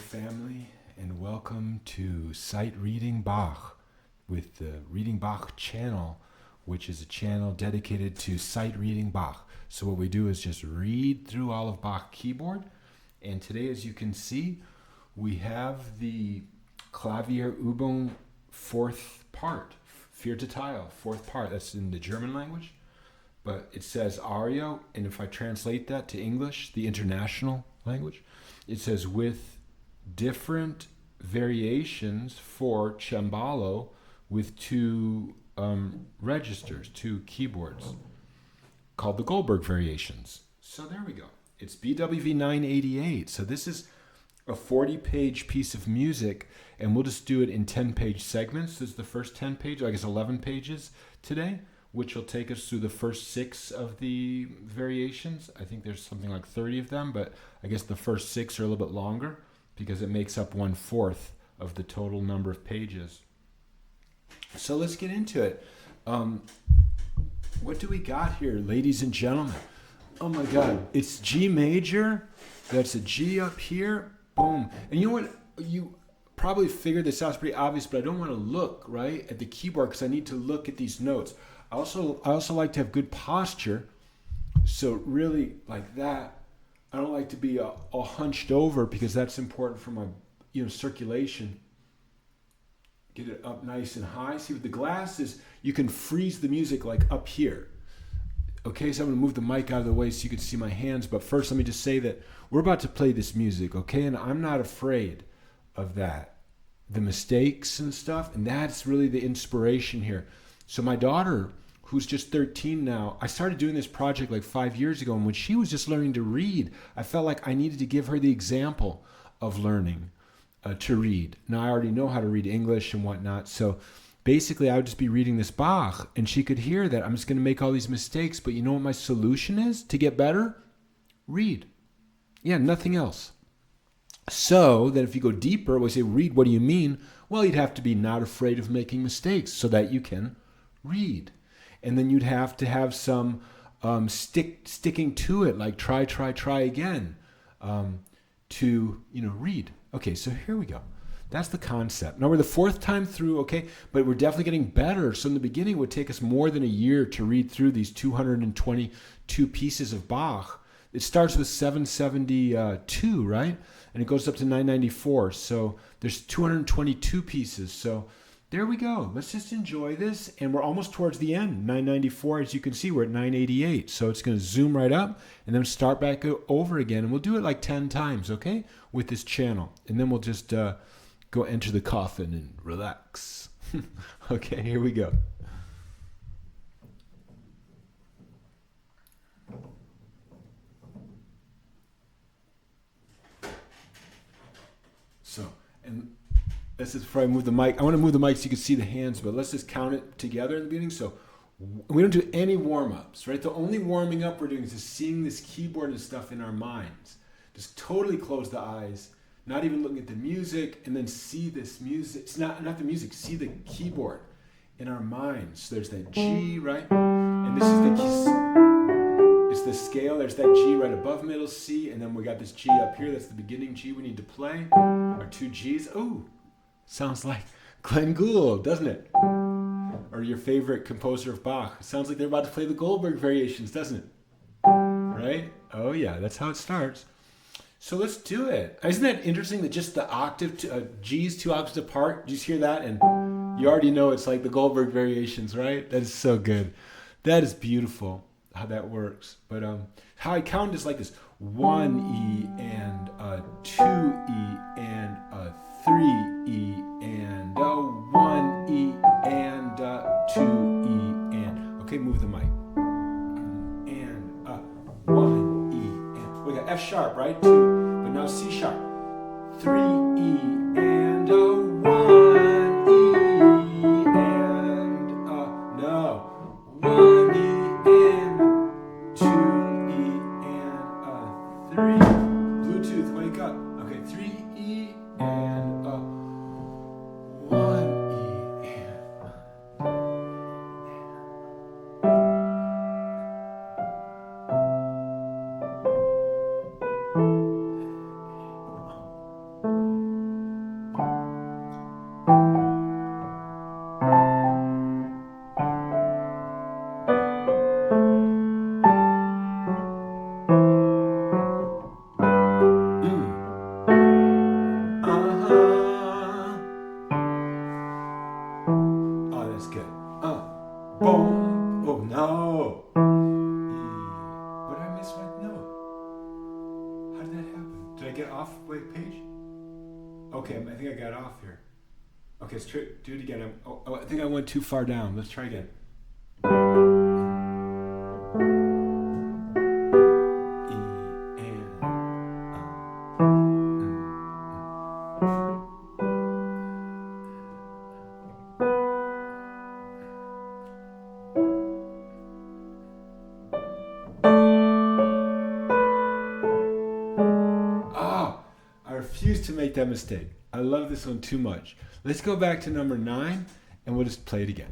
family, and welcome to Sight Reading Bach with the Reading Bach channel, which is a channel dedicated to sight reading Bach. So what we do is just read through all of Bach keyboard, and today, as you can see, we have the Klavierübung fourth part, Vierte Teil, fourth part. That's in the German language, but it says aria, and if I translate that to English, the international language, it says with different variations for cembalo with two registers, two keyboards, called the Goldberg variations. So there we go. It's BWV 988. So this is a 40-page piece of music, and we'll just do it in 10-page segments. This is the first 10 pages, I guess 11 pages today, which will take us through the first 6 of the variations. I think there's something like 30 of them, but I guess the first 6 are a little bit longer because it makes up 1/4 of the total number of pages. So let's get into it. What do we got here, ladies and gentlemen? Oh my God, it's G major. That's a G up here. Boom. And you know what? You probably figured this out. It's pretty obvious, but I don't want to look right at the keyboard because I need to look at these notes. I also like to have good posture. So really like that. I don't like to be all hunched over because that's important for my circulation. Get it up nice and high. See, with the glasses, you can freeze the music like up here. Okay, so I'm going to move the mic out of the way so you can see my hands. But first, let me just say that we're about to play this music, okay? And I'm not afraid of that. The mistakes and stuff. And that's really the inspiration here. So my daughter, who's just 13 now, I started doing this project like 5 years ago. And when she was just learning to read, I felt like I needed to give her the example of learning to read. Now, I already know how to read English and whatnot. So basically, I would just be reading this Bach, and she could hear that I'm just going to make all these mistakes. But you know what my solution is to get better? Read. Yeah, nothing else. So that if you go deeper, we say, read, what do you mean? Well, you'd have to be not afraid of making mistakes so that you can read. And then you'd have to have some sticking to it, like try again to read. Okay, so here we go. That's the concept. Now we're the 4th time through, okay, but we're definitely getting better. So in the beginning, it would take us more than a year to read through these 222 pieces of Bach. It starts with 772, right? And it goes up to 994. So there's 222 pieces. So there we go. Let's just enjoy this. And we're almost towards the end. 994, as you can see, we're at 988. So it's going to zoom right up and then start back over again. And we'll do it like 10 times, okay, with this channel. And then we'll just go enter the coffin and relax. Okay, here we go. So, and this is before I move the mic. I want to move the mic so you can see the hands, but let's just count it together in the beginning. So we don't do any warm-ups, right? The only warming up we're doing is just seeing this keyboard and stuff in our minds. Just totally close the eyes, not even looking at the music, and then see this music. It's not the music, see the keyboard in our minds. So there's that G, right? And this is the key. It's the scale. There's that G right above middle C, and then we got this G up here. That's the beginning G we need to play. Our 2 Gs. Oh, sounds like Glenn Gould, doesn't it? Or your favorite composer of Bach. It sounds like they're about to play the Goldberg variations, doesn't it? Right? Oh yeah, that's how it starts. So let's do it. Isn't that interesting that just the octave, G's 2 octaves apart, you just hear that and you already know it's like the Goldberg variations, right? That is so good. That is beautiful how that works. But how I count is like this: 1 E and a 2 E and a 3 E and a 1 E and a 2 E and, okay, move the mic. And a 1 E and, we got F sharp, right? 2, but now C sharp. 3 E and a 1 E and a, no, 1 E and 2 E and a 3. Bluetooth, wake up. Okay, 3 E and a 1 E and. But I missed my note. How did that happen? Did I get off the page? Okay, I think I got off here. Okay, let's do it again. I think I went too far down. Let's try again. I refuse to make that mistake. I love this one too much. Let's go back to number 9 and we'll just play it again.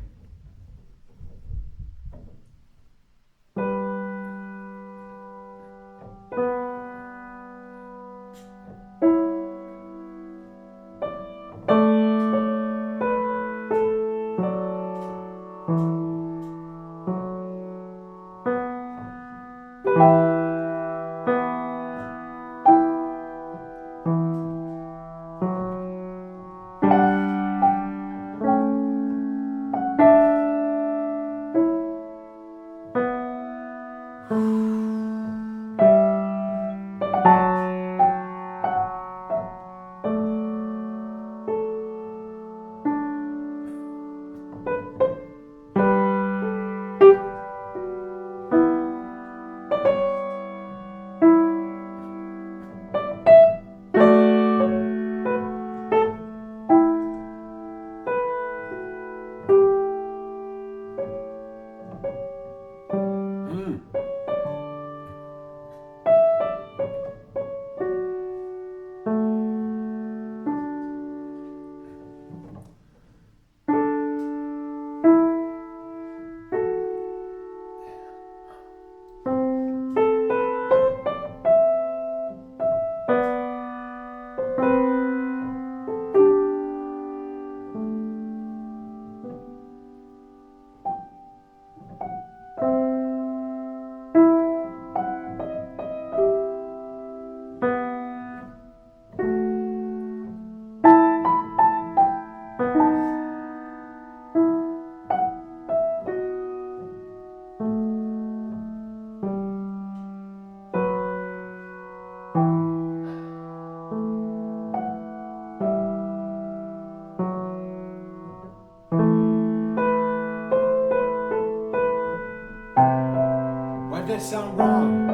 Why did that sound wrong?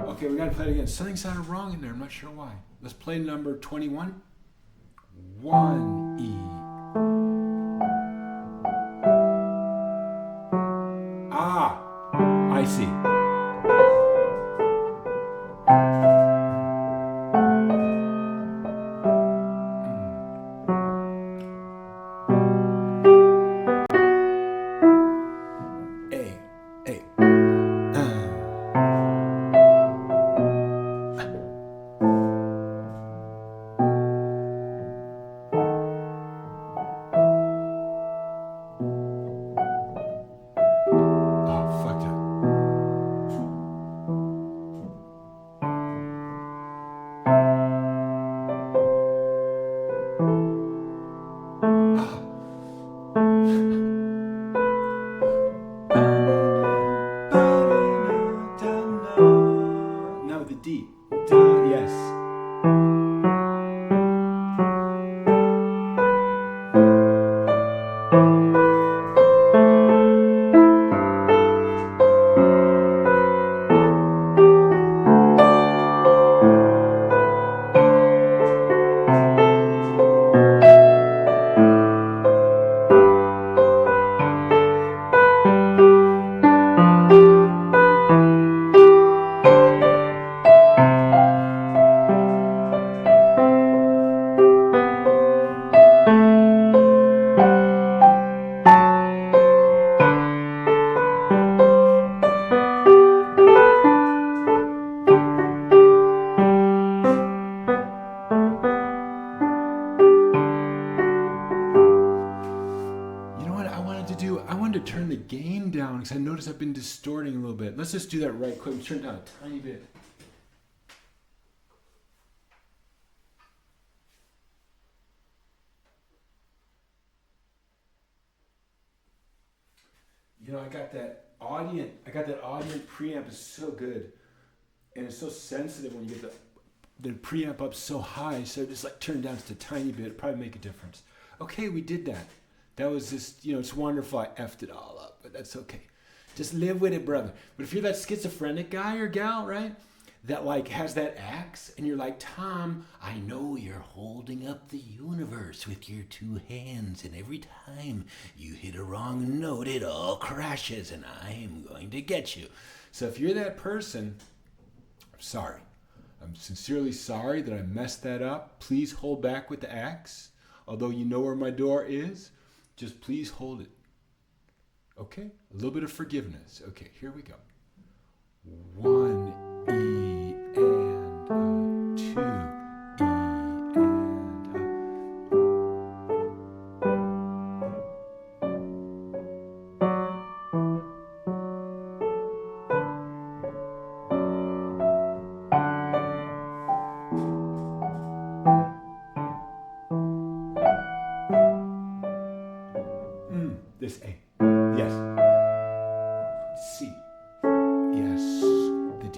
Okay, we gotta play it again. Something sounded wrong in there. I'm not sure why. Let's play number 21. 1 E. I see. Now the D. Yes. I wanted to turn the gain down because I noticed I've been distorting a little bit. Let's just do that right quick. Turn it down a tiny bit. You know, I got that Audient. I got that Audient preamp. Is so good, and it's so sensitive when you get the preamp up so high. So just like turn it down just a tiny bit. It'd probably make a difference. Okay, we did that. That was just, it's wonderful. I effed it all up, but that's okay. Just live with it, brother. But if you're that schizophrenic guy or gal, right, that like has that axe, and you're like, Tom, I know you're holding up the universe with your two hands, and every time you hit a wrong note, it all crashes, and I'm going to get you. So if you're that person, I'm sorry. I'm sincerely sorry that I messed that up. Please hold back with the axe. Although you know where my door is, just please hold it. Okay? A little bit of forgiveness. Okay, here we go. 1 E and 2 E and this A. Yes. C. Yes. The D.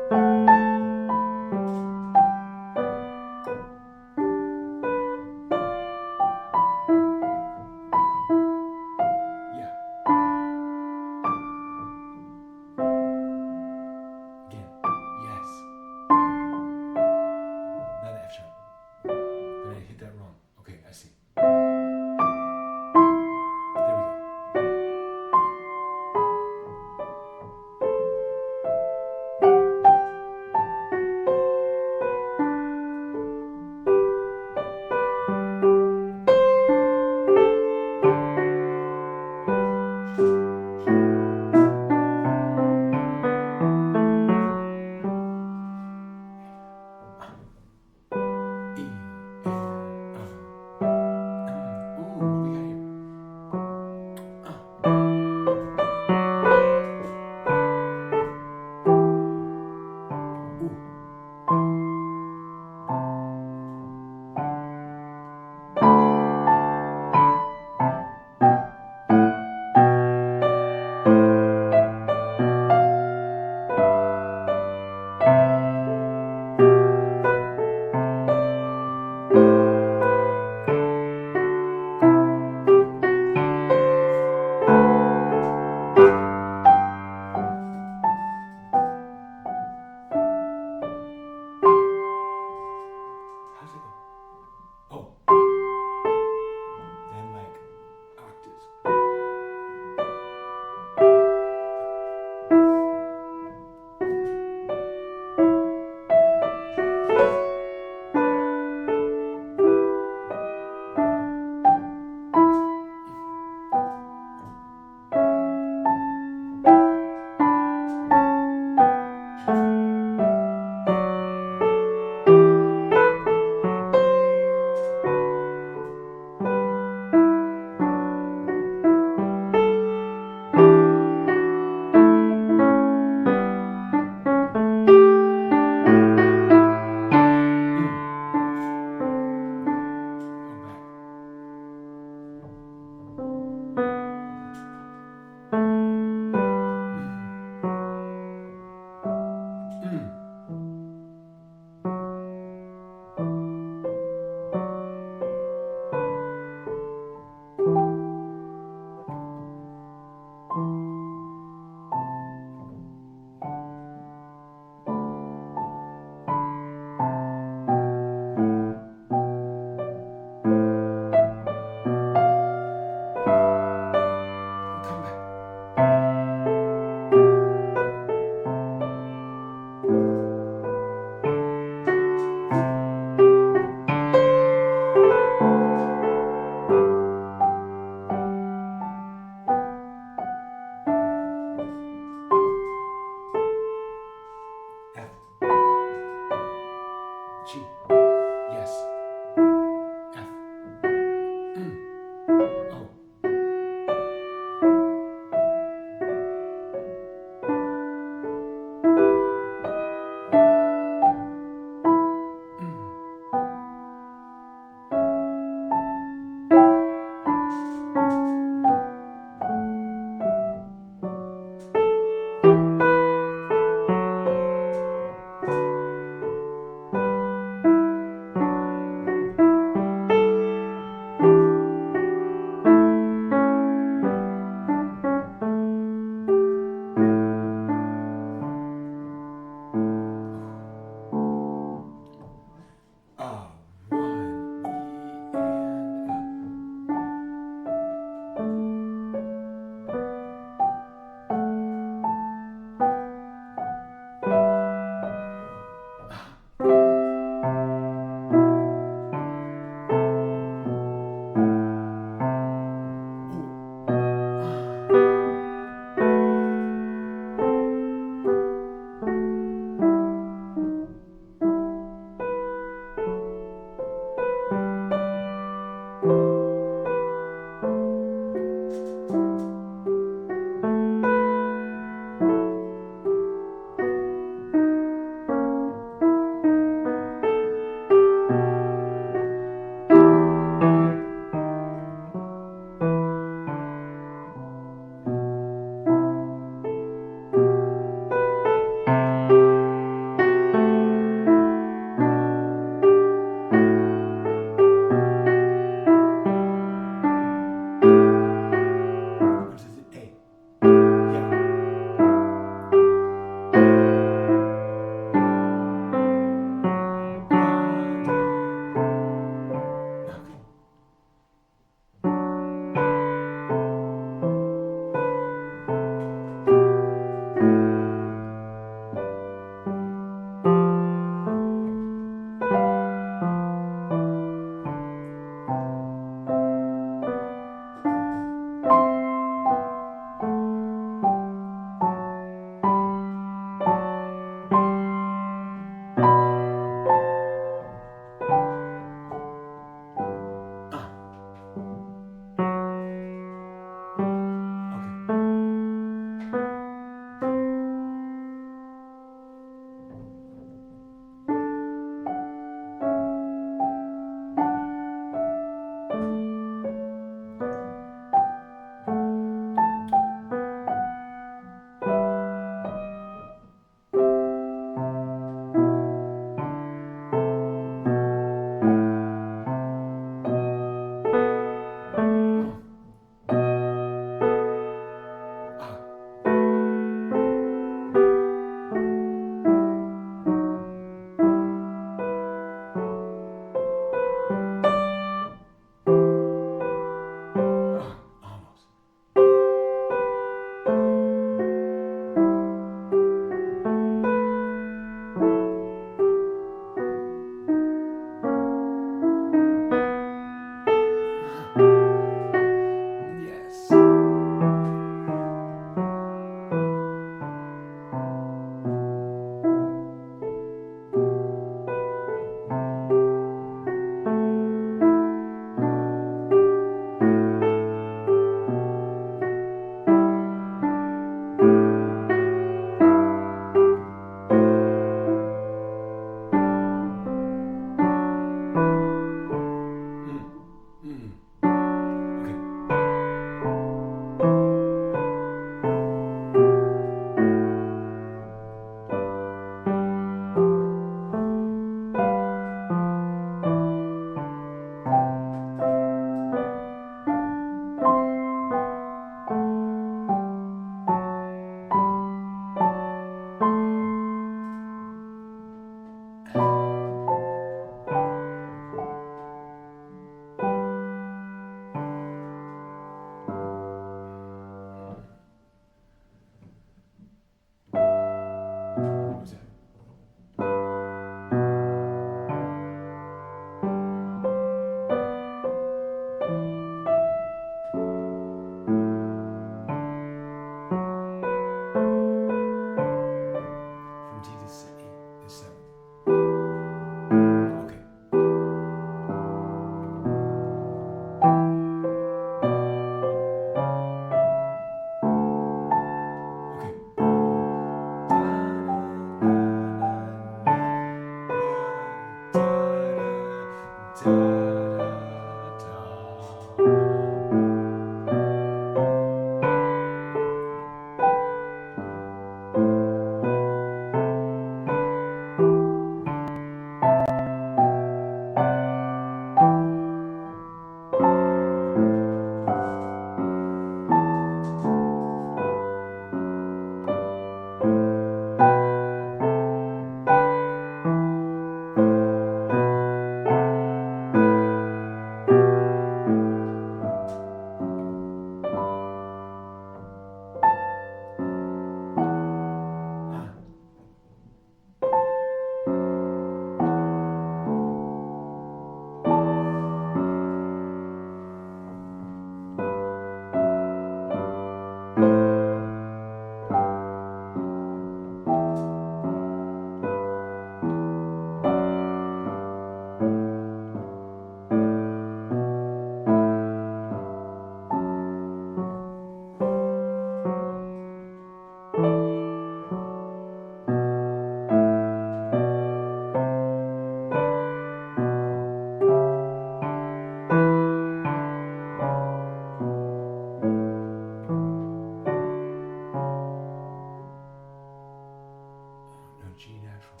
G natural.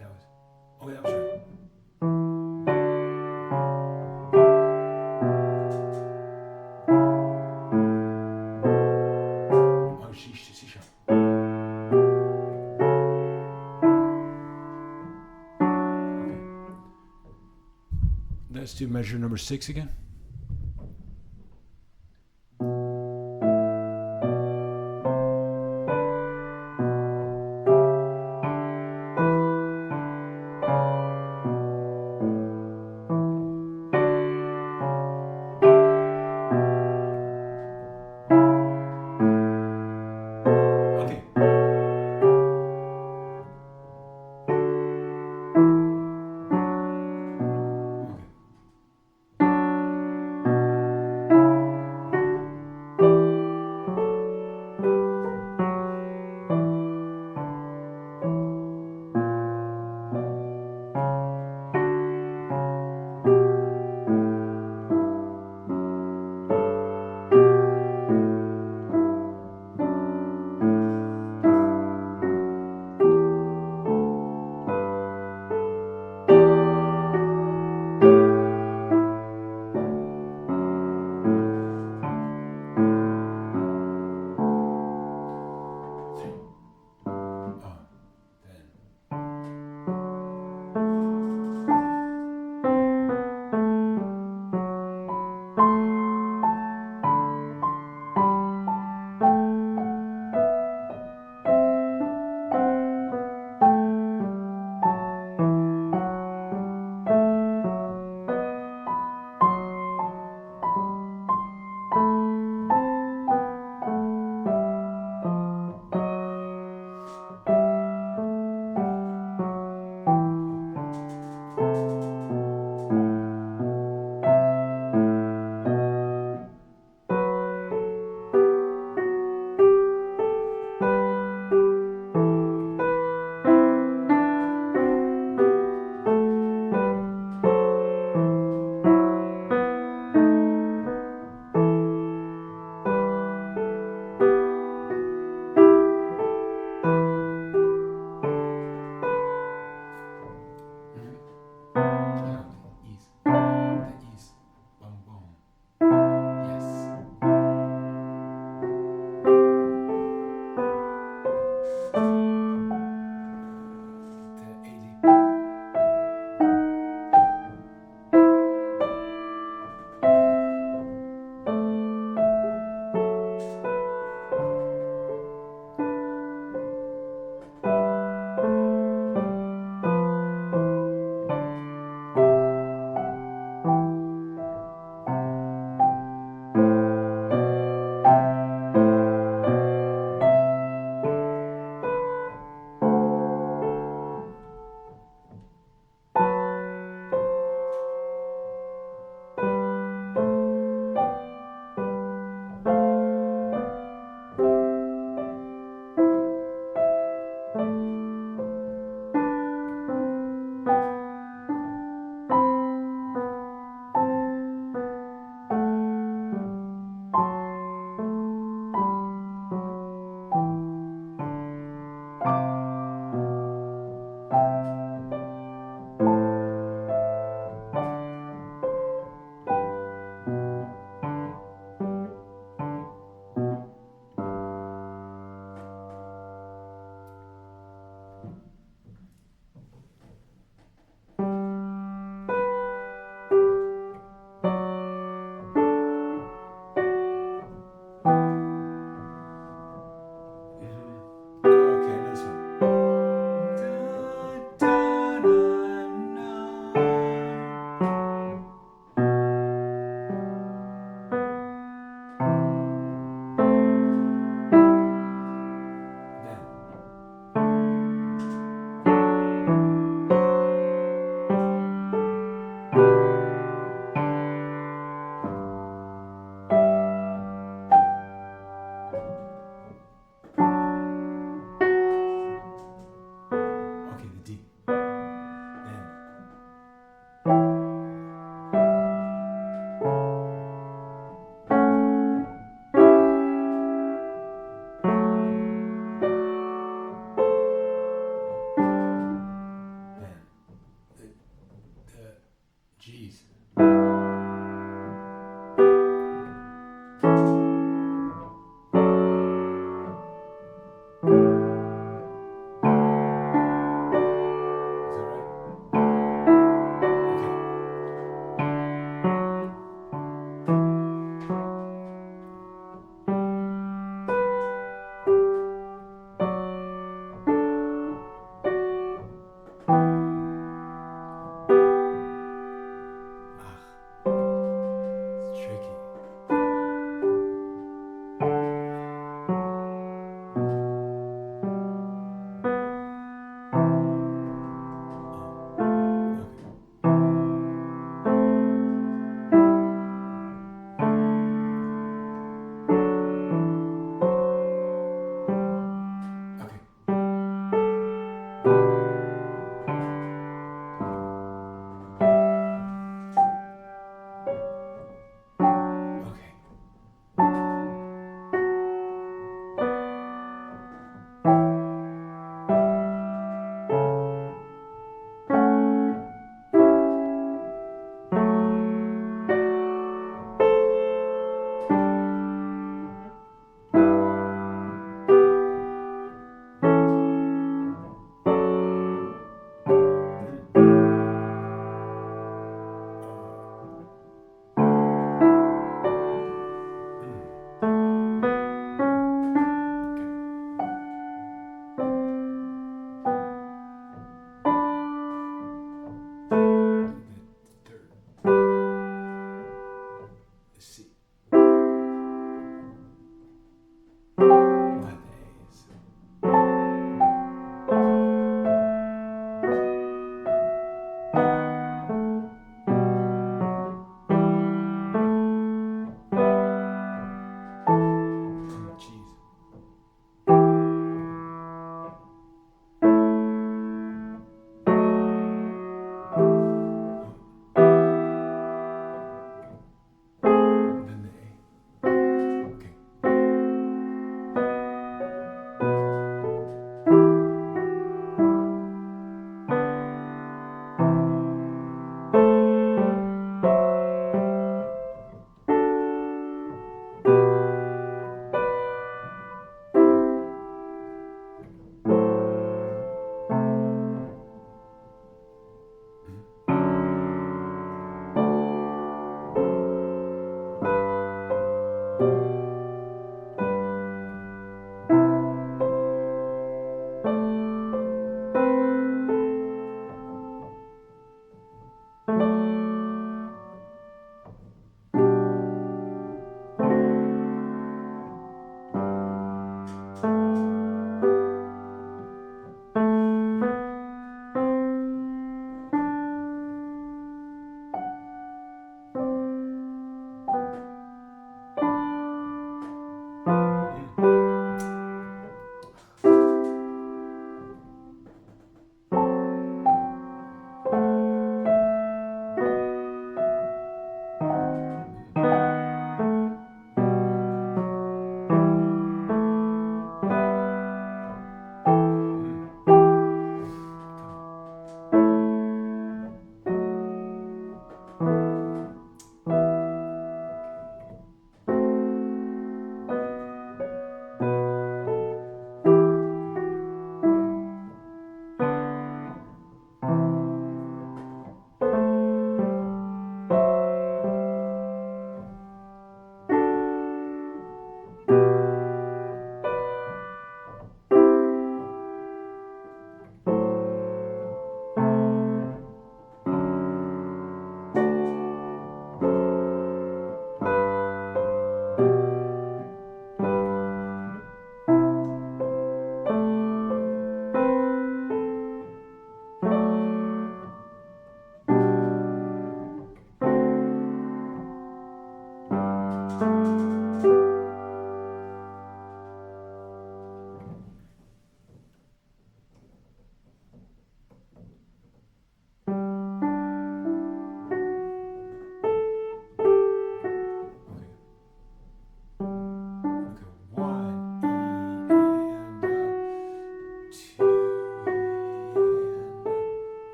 That was. Oh, that was right. Oh, C sharp. Okay. Let's do measure number 6 again.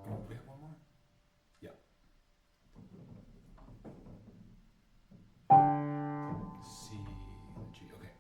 Oh, we have one more? Yeah. C, G, okay.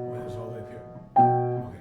Where's all the way up here? Okay.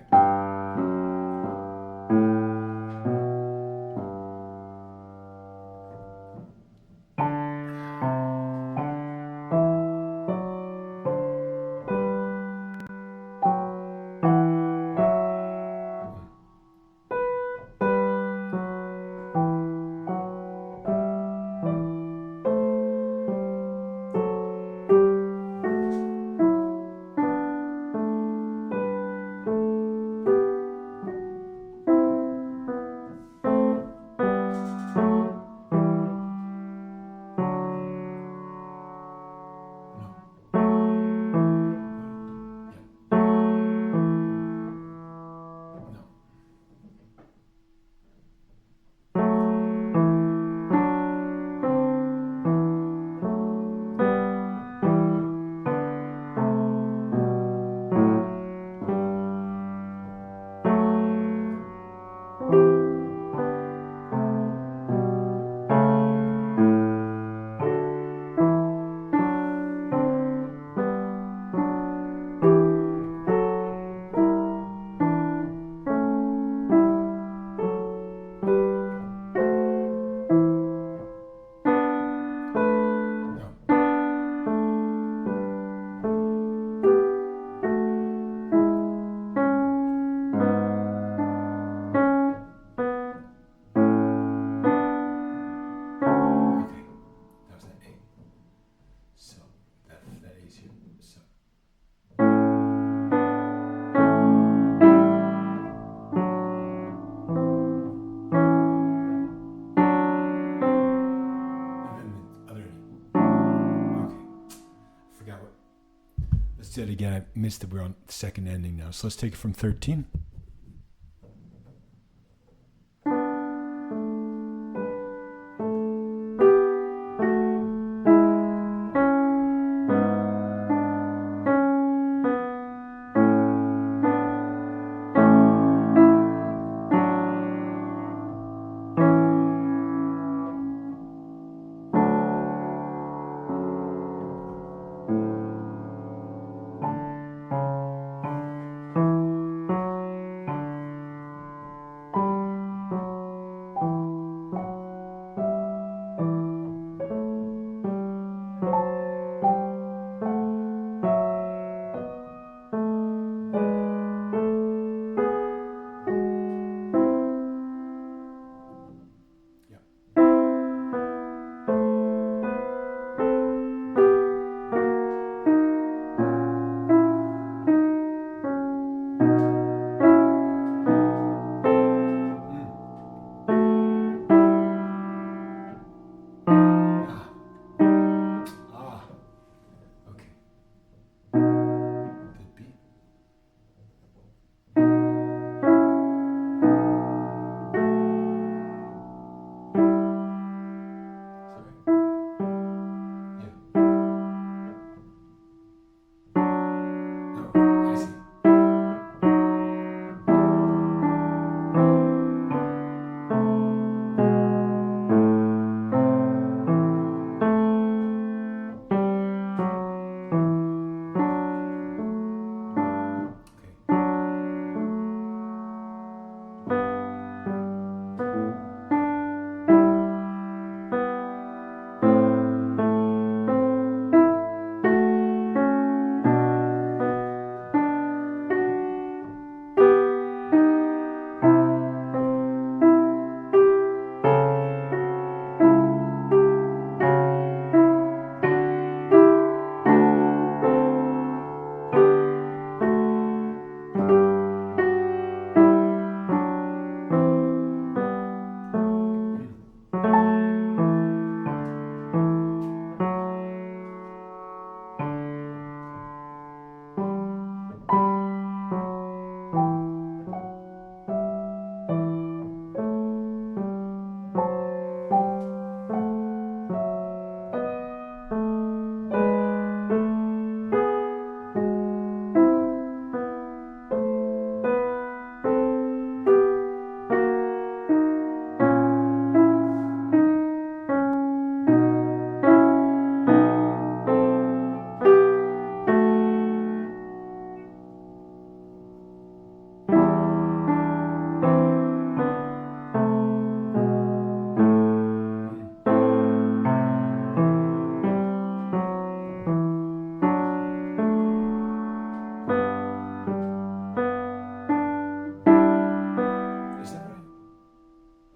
Let's do it again. I missed it. We're on the second ending now. So let's take it from 13.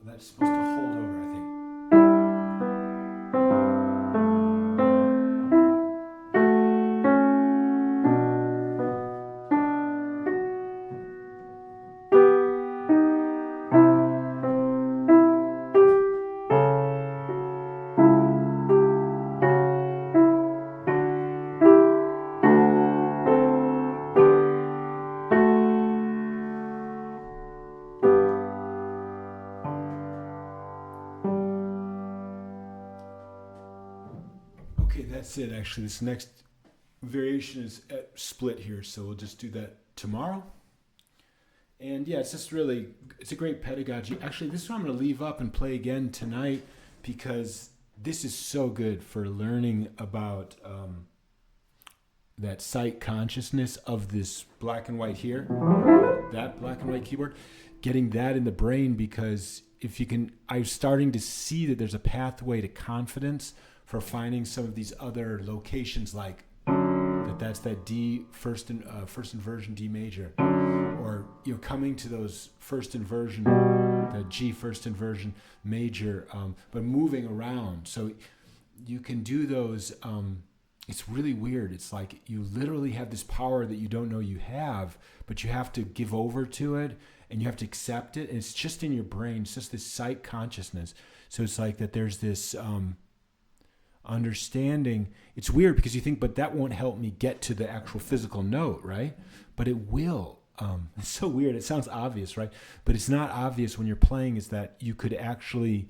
That's supposed to hold over, I think. Okay, that's it actually. This next variation is at split here, so we'll just do that tomorrow. And yeah, it's just really, it's a great pedagogy. Actually, this one I'm going to leave up and play again tonight because this is so good for learning about that sight consciousness of this black and white here, that black and white keyboard, getting that in the brain, because if you can, I'm starting to see that there's a pathway to confidence for finding some of these other locations, like that's that D first inversion D major, or coming to those first inversion, the G first inversion major, but moving around. So you can do those. It's really weird. It's like you literally have this power that you don't know you have, but you have to give over to it and you have to accept it. And it's just in your brain. It's just this sight consciousness. So it's like that there's this understanding. It's weird because you think, but that won't help me get to the actual physical note, right? But it will. It's so weird. It sounds obvious, right? But it's not obvious when you're playing, is that you could actually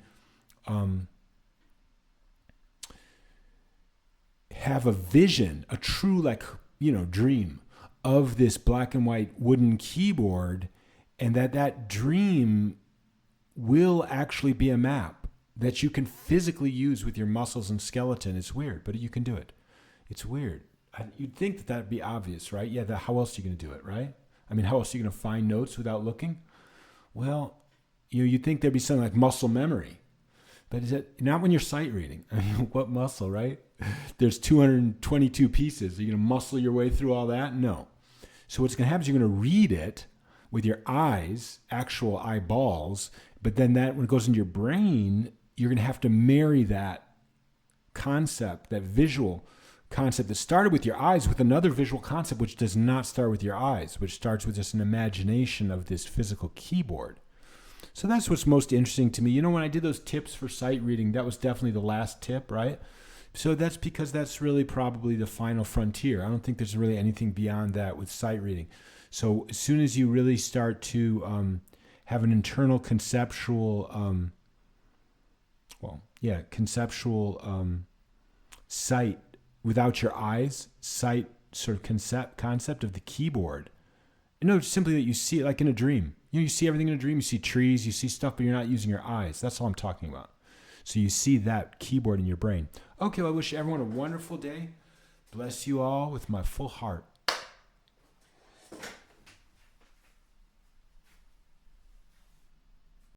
have a vision, a true dream of this black and white wooden keyboard, and that dream will actually be a map that you can physically use with your muscles and skeleton. It's weird, but you can do it. It's weird. You'd think that that'd be obvious, right? Yeah, how else are you going to do it, right? I mean, how else are you going to find notes without looking? Well, you'd think there'd be something like muscle memory. But is it not when you're sight reading? I mean, what muscle, right? There's 222 pieces. Are you going to muscle your way through all that? No. So what's going to happen is you're going to read it with your eyes, actual eyeballs, but then that, when it goes into your brain, you're going to have to marry that concept, that visual concept that started with your eyes, with another visual concept which does not start with your eyes, which starts with just an imagination of this physical keyboard. So that's what's most interesting to me. When I did those tips for sight reading, that was definitely the last tip, right? So that's because that's really probably the final frontier. I don't think there's really anything beyond that with sight reading. So as soon as you really start to have an internal conceptual, sight without your eyes, sight sort of concept of the keyboard. Simply that you see it like in a dream. You see everything in a dream. You see trees, you see stuff, but you're not using your eyes. That's all I'm talking about. So you see that keyboard in your brain. Okay, well, I wish everyone a wonderful day. Bless you all with my full heart.